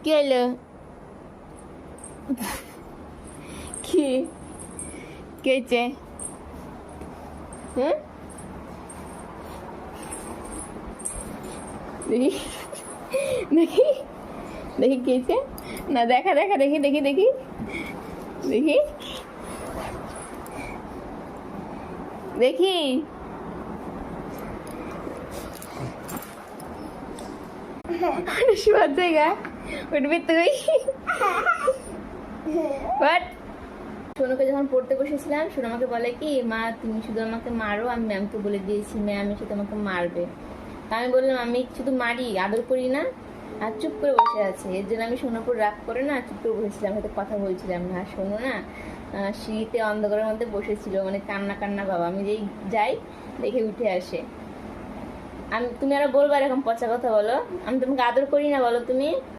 কি হলো? কি কি হয়েছে? হুম, দেখি দেখি দেখি কি হয়েছে। না দেখা দেখা দেখি দেখি দেখি দেখি দেখি শোয়ার জায়গা উঠবি তুই? বাট সোনুকে যখন পড়তে বসেছিলাম, সোনু আমাকে বলে কি, মা তুমি শুধু আমাকে মারো, আমি ম্যামকে বলে দিয়েছি ম্যাম এসে তোমাকে মারবে। তা আমি বললাম আমি শুধু মারি, আদর করি না। আর চুপ করে বসে আছে। এর জন্য আমি সোনুর উপর রাগ করে না চুপ করে বসেছিলাম, হয়তো কথা বলছিলাম না। আর সোনু না সিঁড়িতে অন্ধকারের মধ্যে বসেছিল, মানে কান্না কান্না বাবা। আমি যেই যাই দেখে উঠে আসে। আমি তুমি আরো বলবো এরকম পচা কথা বলো? আমি তোমাকে আদর করি না বলো তুমি?